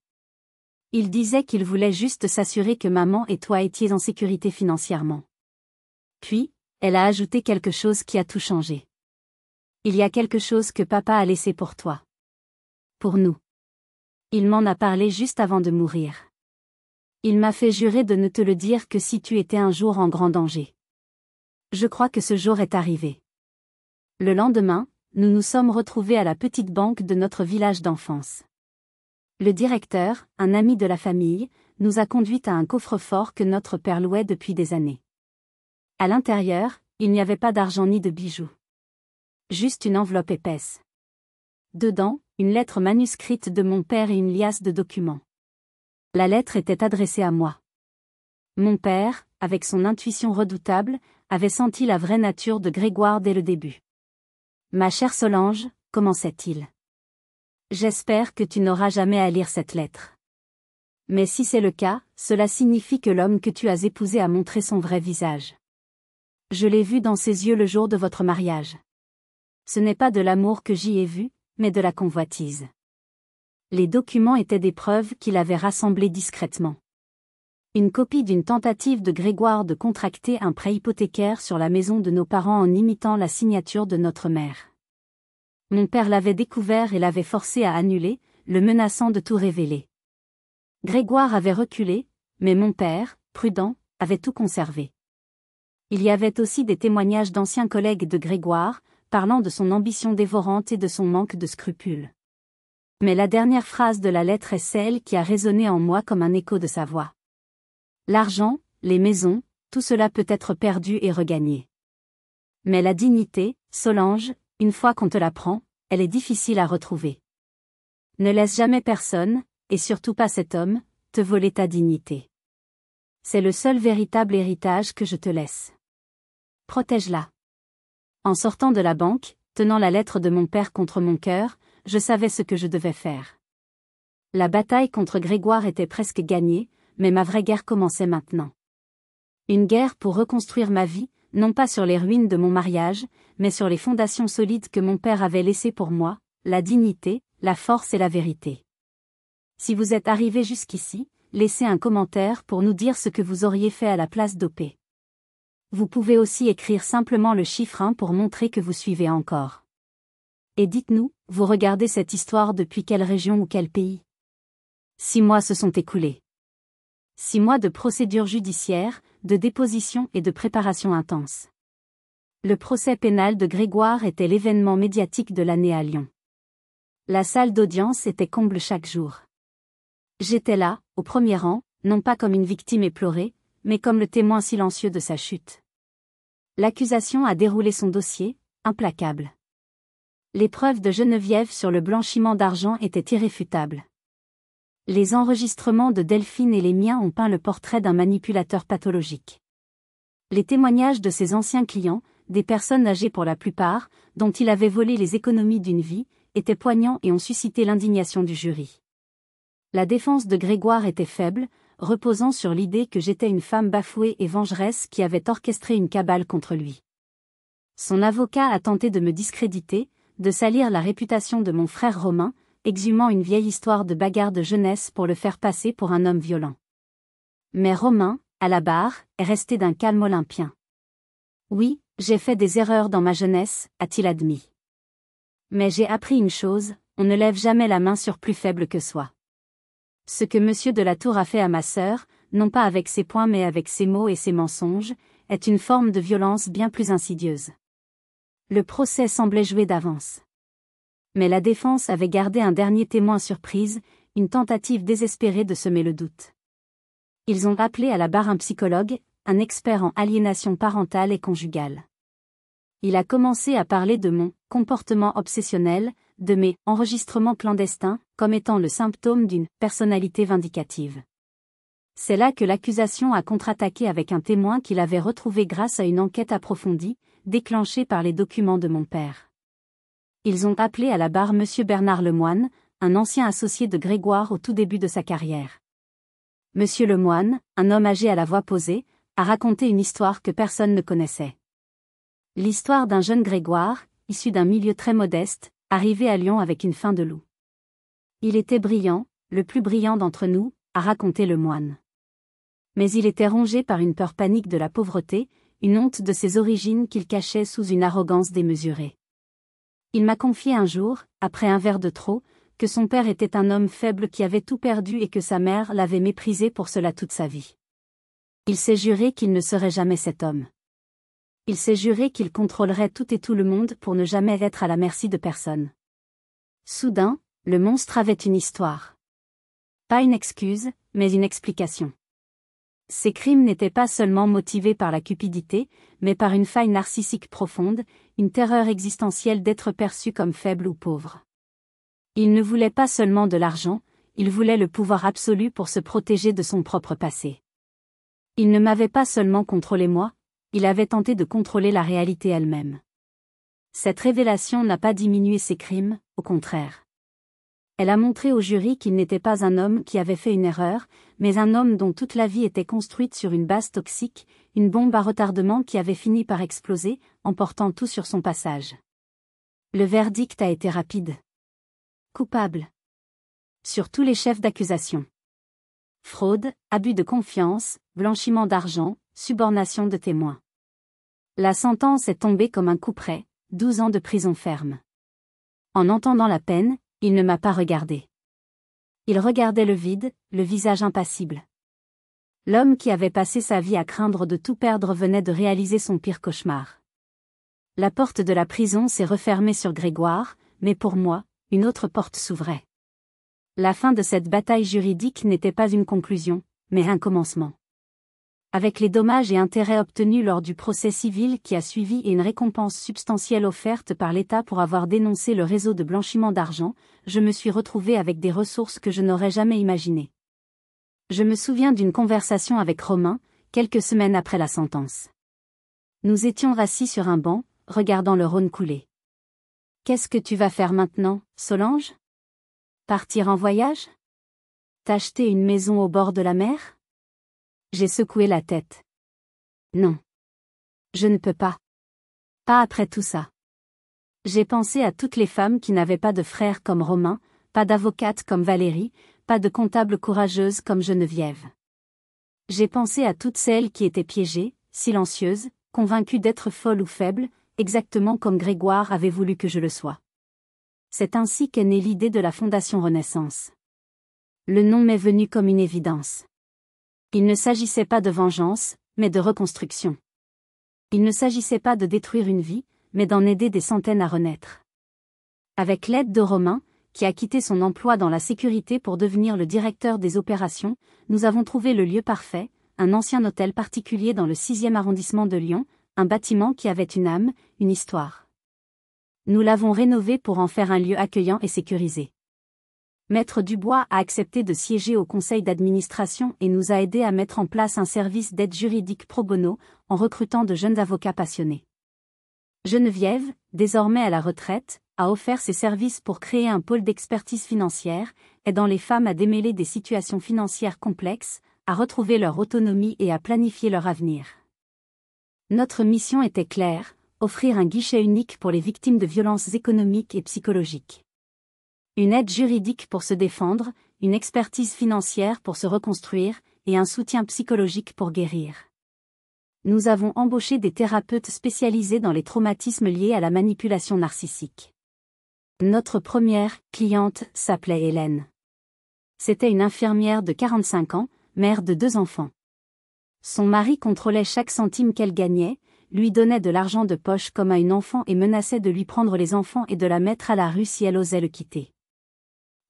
[SPEAKER 1] Il disait qu'il voulait juste s'assurer que maman et toi étiez en sécurité financièrement. Puis, elle a ajouté quelque chose qui a tout changé. Il y a quelque chose que papa a laissé pour toi. Pour nous. Il m'en a parlé juste avant de mourir. Il m'a fait jurer de ne te le dire que si tu étais un jour en grand danger. Je crois que ce jour est arrivé. Le lendemain, nous nous sommes retrouvés à la petite banque de notre village d'enfance. Le directeur, un ami de la famille, nous a conduits à un coffre-fort que notre père louait depuis des années. À l'intérieur, il n'y avait pas d'argent ni de bijoux. Juste une enveloppe épaisse. Dedans, une lettre manuscrite de mon père et une liasse de documents. La lettre était adressée à moi. Mon père, avec son intuition redoutable, avait senti la vraie nature de Grégoire dès le début. « Ma chère Solange, commençait-il. J'espère que tu n'auras jamais à lire cette lettre. Mais si c'est le cas, cela signifie que l'homme que tu as épousé a montré son vrai visage. Je l'ai vu dans ses yeux le jour de votre mariage. Ce n'est pas de l'amour que j'y ai vu, mais de la convoitise. » Les documents étaient des preuves qu'il avait rassemblées discrètement. Une copie d'une tentative de Grégoire de contracter un prêt hypothécaire sur la maison de nos parents en imitant la signature de notre mère. Mon père l'avait découvert et l'avait forcé à annuler, le menaçant de tout révéler. Grégoire avait reculé, mais mon père, prudent, avait tout conservé. Il y avait aussi des témoignages d'anciens collègues de Grégoire, parlant de son ambition dévorante et de son manque de scrupules. Mais la dernière phrase de la lettre est celle qui a résonné en moi comme un écho de sa voix. L'argent, les maisons, tout cela peut être perdu et regagné. Mais la dignité, Solange, une fois qu'on te la prend, elle est difficile à retrouver. Ne laisse jamais personne, et surtout pas cet homme, te voler ta dignité. C'est le seul véritable héritage que je te laisse. Protège-la. En sortant de la banque, tenant la lettre de mon père contre mon cœur, je savais ce que je devais faire. La bataille contre Grégoire était presque gagnée, mais ma vraie guerre commençait maintenant. Une guerre pour reconstruire ma vie, non pas sur les ruines de mon mariage, mais sur les fondations solides que mon père avait laissées pour moi, la dignité, la force et la vérité. Si vous êtes arrivé jusqu'ici, laissez un commentaire pour nous dire ce que vous auriez fait à la place d'OP. Vous pouvez aussi écrire simplement le chiffre 1 pour montrer que vous suivez encore. Et dites-nous, vous regardez cette histoire depuis quelle région ou quel pays? 6 mois se sont écoulés. 6 mois de procédure judiciaire, de déposition et de préparation intense. Le procès pénal de Grégoire était l'événement médiatique de l'année à Lyon. La salle d'audience était comble chaque jour. J'étais là, au premier rang, non pas comme une victime éplorée, mais comme le témoin silencieux de sa chute. L'accusation a déroulé son dossier, implacable. Les preuves de Geneviève sur le blanchiment d'argent étaient irréfutables. Les enregistrements de Delphine et les miens ont peint le portrait d'un manipulateur pathologique. Les témoignages de ses anciens clients, des personnes âgées pour la plupart, dont il avait volé les économies d'une vie, étaient poignants et ont suscité l'indignation du jury. La défense de Grégoire était faible, reposant sur l'idée que j'étais une femme bafouée et vengeresse qui avait orchestré une cabale contre lui. Son avocat a tenté de me discréditer, de salir la réputation de mon frère Romain, exhumant une vieille histoire de bagarre de jeunesse pour le faire passer pour un homme violent. Mais Romain, à la barre, est resté d'un calme olympien. Oui, j'ai fait des erreurs dans ma jeunesse, a-t-il admis. Mais j'ai appris une chose, on ne lève jamais la main sur plus faible que soi. Ce que Monsieur de la Tour a fait à ma sœur, non pas avec ses poings mais avec ses mots et ses mensonges, est une forme de violence bien plus insidieuse. Le procès semblait joué d'avance. Mais la défense avait gardé un dernier témoin surprise, une tentative désespérée de semer le doute. Ils ont appelé à la barre un psychologue, un expert en aliénation parentale et conjugale. Il a commencé à parler de mon comportement obsessionnel, de mes enregistrements clandestins, comme étant le symptôme d'une personnalité vindicative. C'est là que l'accusation a contre-attaqué avec un témoin qu'il avait retrouvé grâce à une enquête approfondie, déclenchée par les documents de mon père. Ils ont appelé à la barre M. Bernard Lemoine, un ancien associé de Grégoire au tout début de sa carrière. M. Lemoine, un homme âgé à la voix posée, a raconté une histoire que personne ne connaissait. L'histoire d'un jeune Grégoire, issu d'un milieu très modeste, arrivé à Lyon avec une faim de loup. Il était brillant, le plus brillant d'entre nous, a raconté Lemoine. Mais il était rongé par une peur panique de la pauvreté, une honte de ses origines qu'il cachait sous une arrogance démesurée. Il m'a confié un jour, après un verre de trop, que son père était un homme faible qui avait tout perdu et que sa mère l'avait méprisé pour cela toute sa vie. Il s'est juré qu'il ne serait jamais cet homme. Il s'est juré qu'il contrôlerait tout et tout le monde pour ne jamais être à la merci de personne. Soudain, le monstre avait une histoire. Pas une excuse, mais une explication. Ses crimes n'étaient pas seulement motivés par la cupidité, mais par une faille narcissique profonde, une terreur existentielle d'être perçu comme faible ou pauvre. Il ne voulait pas seulement de l'argent, il voulait le pouvoir absolu pour se protéger de son propre passé. Il ne m'avait pas seulement contrôlé moi, il avait tenté de contrôler la réalité elle-même. Cette révélation n'a pas diminué ses crimes, au contraire. Elle a montré au jury qu'il n'était pas un homme qui avait fait une erreur, mais un homme dont toute la vie était construite sur une base toxique, une bombe à retardement qui avait fini par exploser, emportant tout sur son passage. Le verdict a été rapide. Coupable. Sur tous les chefs d'accusation. Fraude, abus de confiance, blanchiment d'argent, subornation de témoins. La sentence est tombée comme un couperet, 12 ans de prison ferme. En entendant la peine, il ne m'a pas regardé. Il regardait le vide, le visage impassible. L'homme qui avait passé sa vie à craindre de tout perdre venait de réaliser son pire cauchemar. La porte de la prison s'est refermée sur Grégoire, mais pour moi, une autre porte s'ouvrait. La fin de cette bataille juridique n'était pas une conclusion, mais un commencement. Avec les dommages et intérêts obtenus lors du procès civil qui a suivi et une récompense substantielle offerte par l'État pour avoir dénoncé le réseau de blanchiment d'argent, je me suis retrouvé avec des ressources que je n'aurais jamais imaginées. Je me souviens d'une conversation avec Romain, quelques semaines après la sentence. Nous étions assis sur un banc, regardant le Rhône couler. « Qu'est-ce que tu vas faire maintenant, Solange ? Partir en voyage ? T'acheter une maison au bord de la mer ? » J'ai secoué la tête. Non. Je ne peux pas. Pas après tout ça. J'ai pensé à toutes les femmes qui n'avaient pas de frères comme Romain, pas d'avocate comme Valérie, pas de comptable courageuse comme Geneviève. J'ai pensé à toutes celles qui étaient piégées, silencieuses, convaincues d'être folles ou faibles, exactement comme Grégoire avait voulu que je le sois. C'est ainsi qu'est née l'idée de la Fondation Renaissance. Le nom m'est venu comme une évidence. Il ne s'agissait pas de vengeance, mais de reconstruction. Il ne s'agissait pas de détruire une vie, mais d'en aider des centaines à renaître. Avec l'aide de Romain, qui a quitté son emploi dans la sécurité pour devenir le directeur des opérations, nous avons trouvé le lieu parfait, un ancien hôtel particulier dans le 6e arrondissement de Lyon, un bâtiment qui avait une âme, une histoire. Nous l'avons rénové pour en faire un lieu accueillant et sécurisé. Maître Dubois a accepté de siéger au conseil d'administration et nous a aidés à mettre en place un service d'aide juridique pro bono, en recrutant de jeunes avocats passionnés. Geneviève, désormais à la retraite, a offert ses services pour créer un pôle d'expertise financière, aidant les femmes à démêler des situations financières complexes, à retrouver leur autonomie et à planifier leur avenir. Notre mission était claire, offrir un guichet unique pour les victimes de violences économiques et psychologiques. Une aide juridique pour se défendre, une expertise financière pour se reconstruire, et un soutien psychologique pour guérir. Nous avons embauché des thérapeutes spécialisés dans les traumatismes liés à la manipulation narcissique. Notre première cliente s'appelait Hélène. C'était une infirmière de 45 ans, mère de 2 enfants. Son mari contrôlait chaque centime qu'elle gagnait, lui donnait de l'argent de poche comme à une enfant et menaçait de lui prendre les enfants et de la mettre à la rue si elle osait le quitter.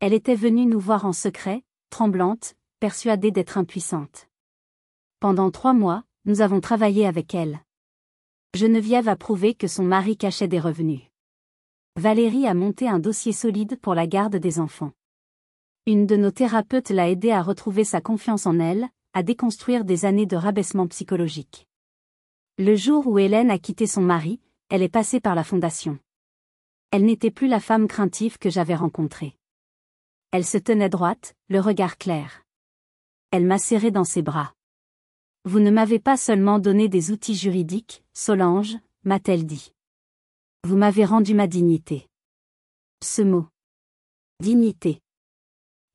[SPEAKER 1] Elle était venue nous voir en secret, tremblante, persuadée d'être impuissante. Pendant 3 mois, nous avons travaillé avec elle. Geneviève a prouvé que son mari cachait des revenus. Valérie a monté un dossier solide pour la garde des enfants. Une de nos thérapeutes l'a aidée à retrouver sa confiance en elle, à déconstruire des années de rabaissement psychologique. Le jour où Hélène a quitté son mari, elle est passée par la fondation. Elle n'était plus la femme craintive que j'avais rencontrée. Elle se tenait droite, le regard clair. Elle m'a serré dans ses bras. « Vous ne m'avez pas seulement donné des outils juridiques, Solange, m'a-t-elle dit. Vous m'avez rendu ma dignité. » Ce mot. Dignité.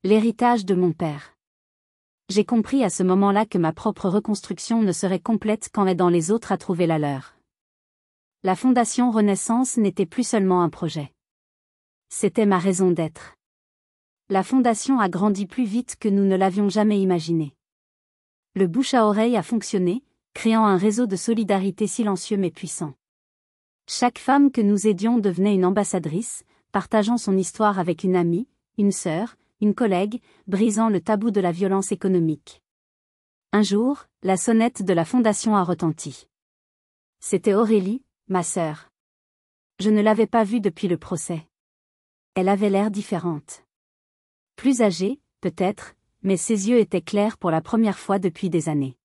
[SPEAKER 1] L'héritage de mon père. J'ai compris à ce moment-là que ma propre reconstruction ne serait complète qu'en aidant les autres à trouver la leur. La Fondation Renaissance n'était plus seulement un projet. C'était ma raison d'être. La Fondation a grandi plus vite que nous ne l'avions jamais imaginé. Le bouche à oreille a fonctionné, créant un réseau de solidarité silencieux mais puissant. Chaque femme que nous aidions devenait une ambassadrice, partageant son histoire avec une amie, une sœur, une collègue, brisant le tabou de la violence économique. Un jour, la sonnette de la Fondation a retenti. C'était Aurélie, ma sœur. Je ne l'avais pas vue depuis le procès. Elle avait l'air différente. Plus âgée, peut-être, mais ses yeux étaient clairs pour la première fois depuis des années.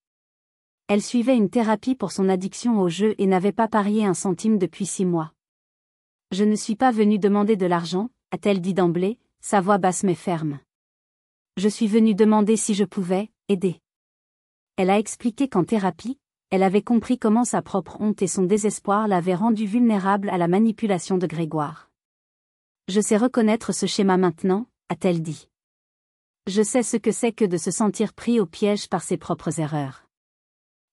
[SPEAKER 1] Elle suivait une thérapie pour son addiction au jeu et n'avait pas parié un centime depuis 6 mois. « Je ne suis pas venue demander de l'argent », a-t-elle dit d'emblée, sa voix basse mais ferme. « Je suis venue demander si je pouvais aider. » Elle a expliqué qu'en thérapie, elle avait compris comment sa propre honte et son désespoir l'avaient rendue vulnérable à la manipulation de Grégoire. « Je sais reconnaître ce schéma maintenant », a-t-elle dit. « Je sais ce que c'est que de se sentir pris au piège par ses propres erreurs.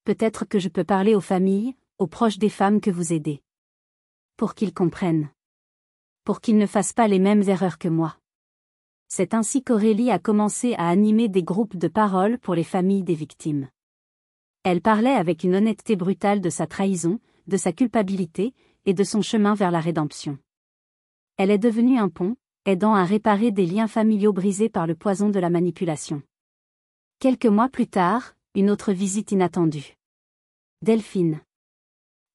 [SPEAKER 1] Peut-être que je peux parler aux familles, aux proches des femmes que vous aidez. Pour qu'ils comprennent. Pour qu'ils ne fassent pas les mêmes erreurs que moi. » C'est ainsi qu'Aurélie a commencé à animer des groupes de parole pour les familles des victimes. Elle parlait avec une honnêteté brutale de sa trahison, de sa culpabilité, et de son chemin vers la rédemption. Elle est devenue un pont, aidant à réparer des liens familiaux brisés par le poison de la manipulation. Quelques mois plus tard, une autre visite inattendue. Delphine.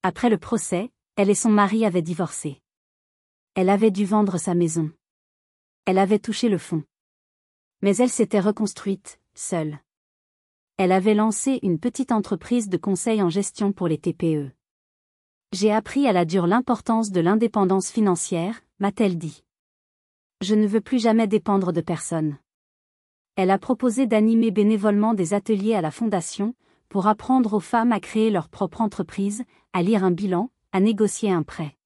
[SPEAKER 1] Après le procès, elle et son mari avaient divorcé. Elle avait dû vendre sa maison. Elle avait touché le fond. Mais elle s'était reconstruite, seule. Elle avait lancé une petite entreprise de conseil en gestion pour les TPE. J'ai appris à la dure l'importance de l'indépendance financière, m'a-t-elle dit. Je ne veux plus jamais dépendre de personne. Elle a proposé d'animer bénévolement des ateliers à la Fondation, pour apprendre aux femmes à créer leur propre entreprise, à lire un bilan, à négocier un prêt.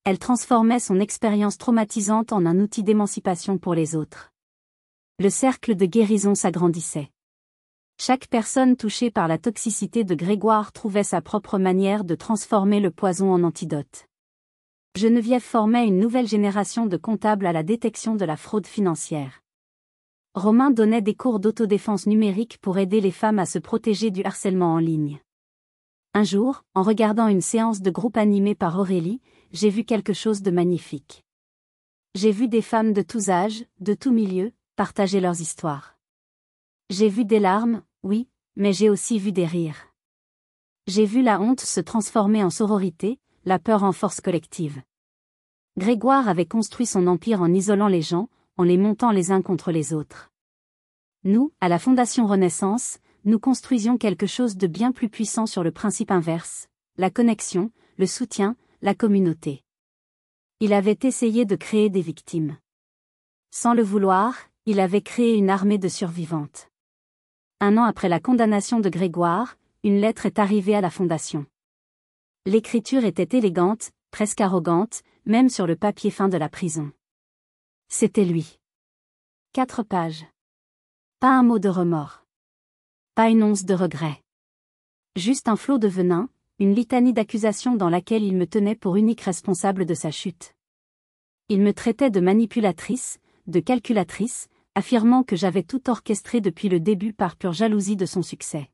[SPEAKER 1] Elle transformait son expérience traumatisante en un outil d'émancipation pour les autres. Le cercle de guérison s'agrandissait. Chaque personne touchée par la toxicité de Grégoire trouvait sa propre manière de transformer le poison en antidote. Geneviève formait une nouvelle génération de comptables à la détection de la fraude financière. Romain donnait des cours d'autodéfense numérique pour aider les femmes à se protéger du harcèlement en ligne. Un jour, en regardant une séance de groupe animée par Aurélie, j'ai vu quelque chose de magnifique. J'ai vu des femmes de tous âges, de tous milieux, partager leurs histoires. J'ai vu des larmes, oui, mais j'ai aussi vu des rires. J'ai vu la honte se transformer en sororité, la peur en force collective. Grégoire avait construit son empire en isolant les gens, en les montant les uns contre les autres. Nous, à la Fondation Renaissance, nous construisions quelque chose de bien plus puissant sur le principe inverse, la connexion, le soutien, la communauté. Il avait essayé de créer des victimes. Sans le vouloir, il avait créé une armée de survivantes. 1 an après la condamnation de Grégoire, une lettre est arrivée à la Fondation. L'écriture était élégante, presque arrogante, même sur le papier fin de la prison. C'était lui. 4 pages. Pas un mot de remords. Pas une once de regret. Juste un flot de venin, une litanie d'accusations dans laquelle il me tenait pour unique responsable de sa chute. Il me traitait de manipulatrice, de calculatrice, affirmant que j'avais tout orchestré depuis le début par pure jalousie de son succès.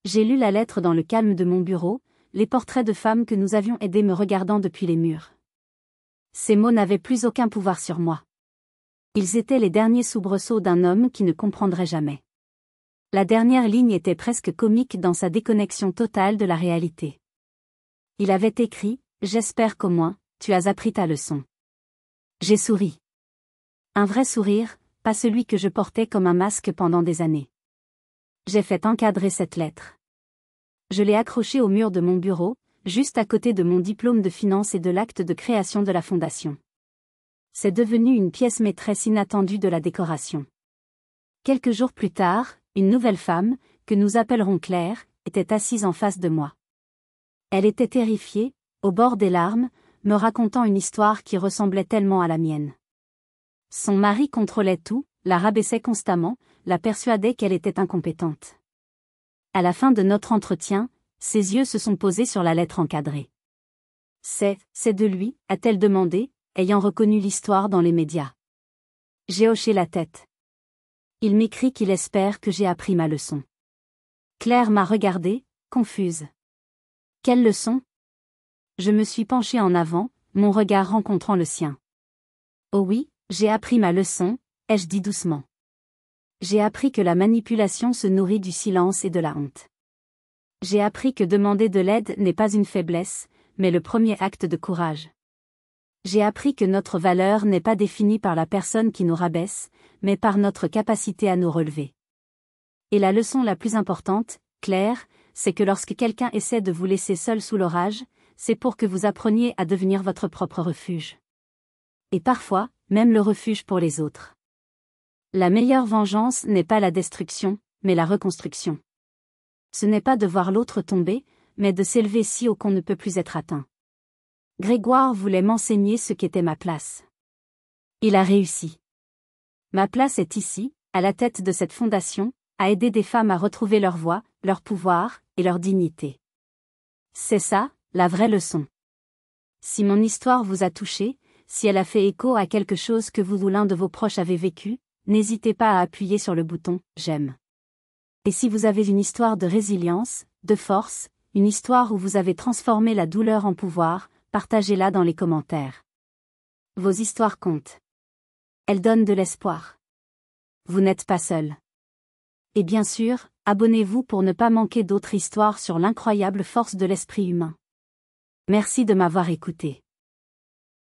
[SPEAKER 1] J'ai lu la lettre dans le calme de mon bureau, les portraits de femmes que nous avions aidées me regardant depuis les murs. Ces mots n'avaient plus aucun pouvoir sur moi. Ils étaient les derniers soubresauts d'un homme qui ne comprendrait jamais. La dernière ligne était presque comique dans sa déconnexion totale de la réalité. Il avait écrit « J'espère qu'au moins, tu as appris ta leçon ». J'ai souri. Un vrai sourire, pas celui que je portais comme un masque pendant des années. J'ai fait encadrer cette lettre. Je l'ai accrochée au mur de mon bureau, juste à côté de mon diplôme de finance et de l'acte de création de la fondation. C'est devenu une pièce maîtresse inattendue de la décoration. Quelques jours plus tard, une nouvelle femme, que nous appellerons Claire, était assise en face de moi. Elle était terrifiée, au bord des larmes, me racontant une histoire qui ressemblait tellement à la mienne. Son mari contrôlait tout, la rabaissait constamment, la persuadait qu'elle était incompétente. À la fin de notre entretien, ses yeux se sont posés sur la lettre encadrée. C'est de lui, a-t-elle demandé, ayant reconnu l'histoire dans les médias. J'ai hoché la tête. Il m'écrit qu'il espère que j'ai appris ma leçon. Claire m'a regardée, confuse. Quelle leçon ? Je me suis penchée en avant, mon regard rencontrant le sien. Oh oui, j'ai appris ma leçon, ai-je dit doucement. J'ai appris que la manipulation se nourrit du silence et de la honte. J'ai appris que demander de l'aide n'est pas une faiblesse, mais le premier acte de courage. J'ai appris que notre valeur n'est pas définie par la personne qui nous rabaisse, mais par notre capacité à nous relever. Et la leçon la plus importante, Claire, c'est que lorsque quelqu'un essaie de vous laisser seul sous l'orage, c'est pour que vous appreniez à devenir votre propre refuge. Et parfois, même le refuge pour les autres. La meilleure vengeance n'est pas la destruction, mais la reconstruction. Ce n'est pas de voir l'autre tomber, mais de s'élever si haut qu'on ne peut plus être atteint. Grégoire voulait m'enseigner ce qu'était ma place. Il a réussi. Ma place est ici, à la tête de cette fondation, à aider des femmes à retrouver leur voix, leur pouvoir, et leur dignité. C'est ça, la vraie leçon. Si mon histoire vous a touché, si elle a fait écho à quelque chose que vous ou l'un de vos proches avez vécu, n'hésitez pas à appuyer sur le bouton « J'aime ». Et si vous avez une histoire de résilience, de force, une histoire où vous avez transformé la douleur en pouvoir, partagez-la dans les commentaires. Vos histoires comptent. Elles donnent de l'espoir. Vous n'êtes pas seul. Et bien sûr, abonnez-vous pour ne pas manquer d'autres histoires sur l'incroyable force de l'esprit humain. Merci de m'avoir écouté.